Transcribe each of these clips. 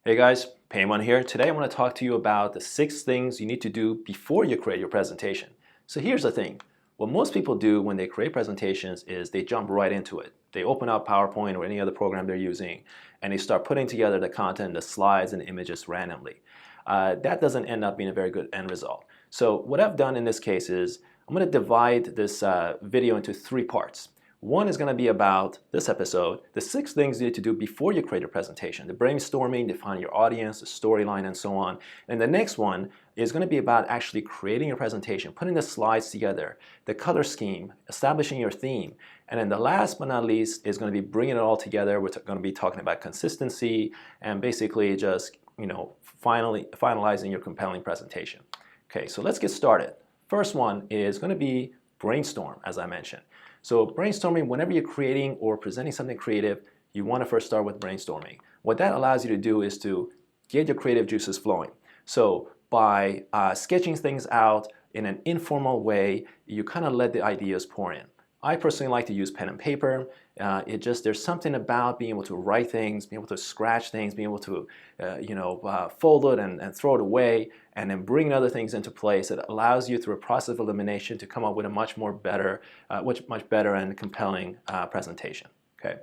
Hey guys, Payman here. Today I want to talk to you about the 6 things you need to do before you create your presentation. So here's the thing. What most people do when they create presentations is they jump right into it. They open up PowerPoint or any other program they're using and they start putting together the content, the slides and images randomly. That doesn't end up being a very good end result. So what I've done in this case is I'm going to divide this video into 3 parts. One is going to be about this episode, the 6 things you need to do before you create a presentation, the brainstorming, defining your audience, the storyline, and so on. And the next one is going to be about actually creating your presentation, putting the slides together, the color scheme, establishing your theme. And then the last but not least is going to be bringing it all together. We're going to be talking about consistency and basically just, finalizing your compelling presentation. Okay, so let's get started. First one is going to be brainstorm, as I mentioned. So brainstorming, whenever you're creating or presenting something creative, you want to first start with brainstorming. What that allows you to do is to get your creative juices flowing. So by sketching things out in an informal way, you kind of let the ideas pour in. I personally like to use pen and paper. There's something about being able to write things, being able to scratch things, being able to fold it and throw it away, and then bring other things into place. It allows you through a process of elimination to come up with a much better and compelling presentation. Okay.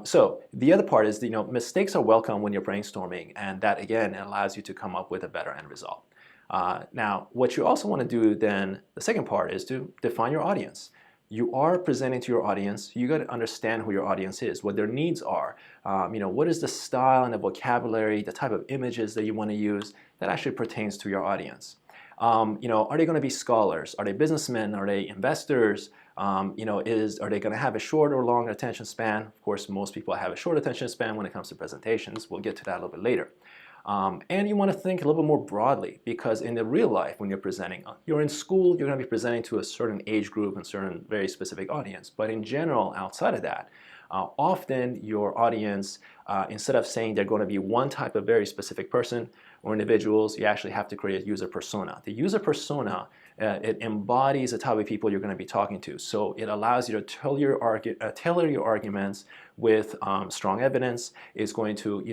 So the other part is, mistakes are welcome when you're brainstorming, and that again allows you to come up with a better end result. Now, what you also want to do then, the second part is to define your audience. You are presenting to your audience. You got to understand who your audience is, what their needs are. What is the style and the vocabulary, the type of images that you want to use that actually pertains to your audience. Are they going to be scholars? Are they businessmen? Are they investors? Are they going to have a short or long attention span? Of course, most people have a short attention span when it comes to presentations. We'll get to that a little bit later. And you want to think a little bit more broadly, because in the real life, when you're presenting, you're in school, you're going to be presenting to a certain age group and certain very specific audience. But in general, outside of that, often your audience, instead of saying they're going to be one type of very specific person or individuals, you actually have to create a user persona. The user persona, it embodies the type of people you're going to be talking to. So it allows you to tailor your arguments with strong evidence. It's going to,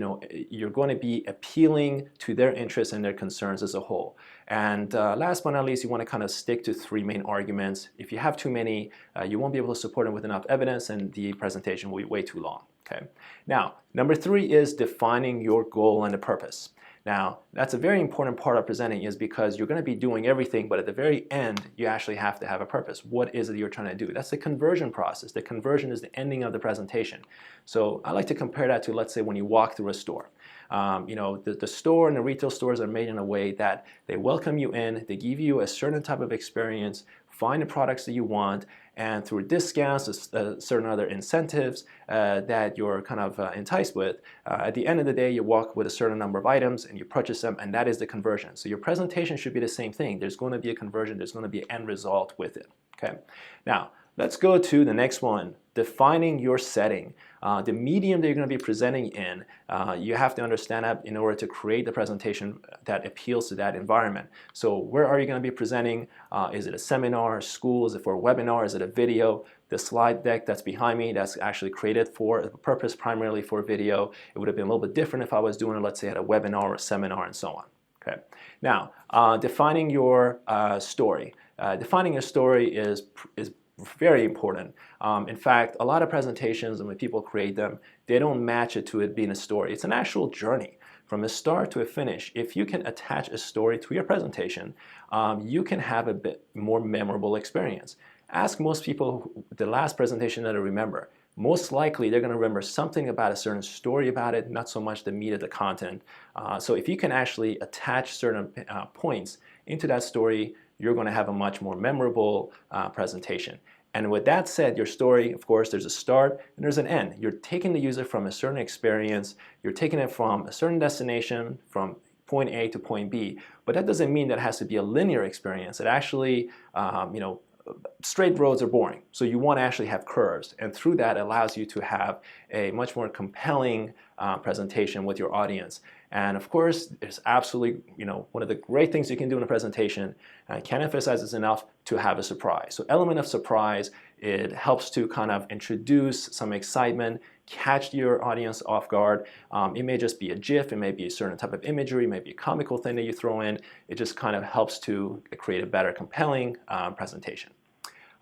you're going to be appealing to their interests and their concerns as a whole. And last but not least, you want to kind of stick to 3 main arguments. If you have too many, you won't be able to support them with enough evidence, and the presentation will be way too long. Okay. Now, number 3 is defining your goal and the purpose. Now, that's a very important part of presenting, is because you're going to be doing everything, but at the very end, you actually have to have a purpose. What is it you're trying to do? That's the conversion process. The conversion is the ending of the presentation. So I like to compare that to, let's say, when you walk through a store. The store and the retail stores are made in a way that they welcome you in, they give you a certain type of experience, find the products that you want, and through discounts, certain other incentives that you're kind of enticed with, at the end of the day, you walk with a certain number of items and you purchase them, and that is the conversion. So your presentation should be the same thing. There's going to be a conversion, there's going to be an end result with it. Okay. Now, let's go to the next one, defining your setting. The medium that you're going to be presenting in, you have to understand that in order to create the presentation that appeals to that environment. So where are you going to be presenting? Is it a seminar, a school? Is it for a webinar? Is it a video? The slide deck that's behind me, that's actually created for a purpose primarily for video. It would have been a little bit different if I was doing it, let's say, at a webinar or a seminar and so on. Okay. Now, defining your story. Defining your story is very important. In fact, a lot of presentations, and when people create them, they don't match it to it being a story. It's an actual journey from a start to a finish. If you can attach a story to your presentation, you can have a bit more memorable experience. Ask most people the last presentation that they remember. Most likely, they're going to remember something about a certain story about it, not so much the meat of the content. So if you can actually attach certain points into that story, you're going to have a much more memorable presentation. And with that said, your story, of course, there's a start and there's an end. You're taking the user from a certain experience, you're taking it from a certain destination, from point A to point B, but that doesn't mean that it has to be a linear experience. It actually, straight roads are boring. So you want to actually have curves, and through that, it allows you to have a much more compelling presentation with your audience. And of course, it's absolutely, one of the great things you can do in a presentation, and I can't emphasize this enough, to have a surprise. So element of surprise, it helps to kind of introduce some excitement, catch your audience off guard. It may just be a GIF, it may be a certain type of imagery, it may be a comical thing that you throw in. It just kind of helps to create a better, compelling presentation.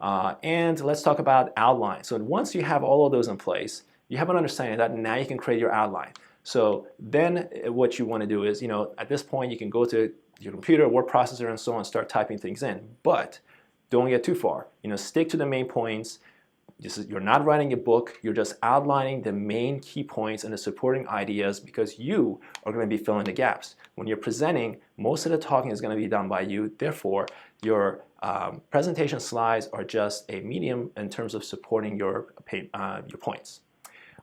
And let's talk about outline. So once you have all of those in place, you have an understanding that now you can create your outline. So then what you want to do is, at this point you can go to your computer, word processor, and so on, and start typing things in. But don't get too far. Stick to the main points. You're not writing a book, you're just outlining the main key points and the supporting ideas, because you are going to be filling the gaps. When you're presenting, most of the talking is going to be done by you. Therefore, your presentation slides are just a medium in terms of supporting your points.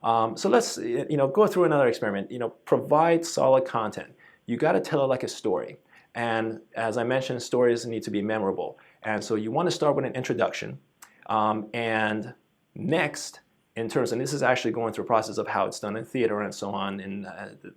So let's go through another experiment. Provide solid content. You got to tell it like a story. And as I mentioned, stories need to be memorable. And so you want to start with an introduction. And next, and this is actually going through a process of how it's done in theater and so on, and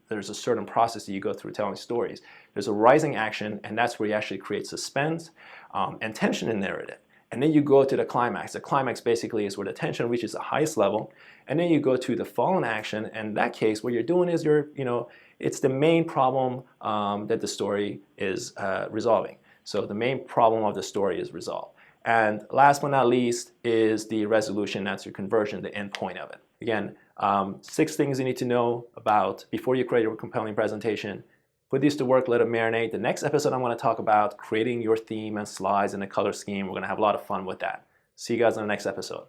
there's a certain process that you go through telling stories. There's a rising action, and that's where you actually create suspense and tension in narrative. And then you go to the climax. The climax basically is where the tension reaches the highest level, and then you go to the fallen action, and in that case, what you're doing is it's the main problem that the story is resolving. So the main problem of the story is resolved. And last but not least is the resolution. That's your conversion, the end point of it. Again, 6 things you need to know about before you create your compelling presentation. Put these to work, let it marinate. The next episode I'm going to talk about creating your theme and slides and the color scheme. We're going to have a lot of fun with that. See you guys in the next episode.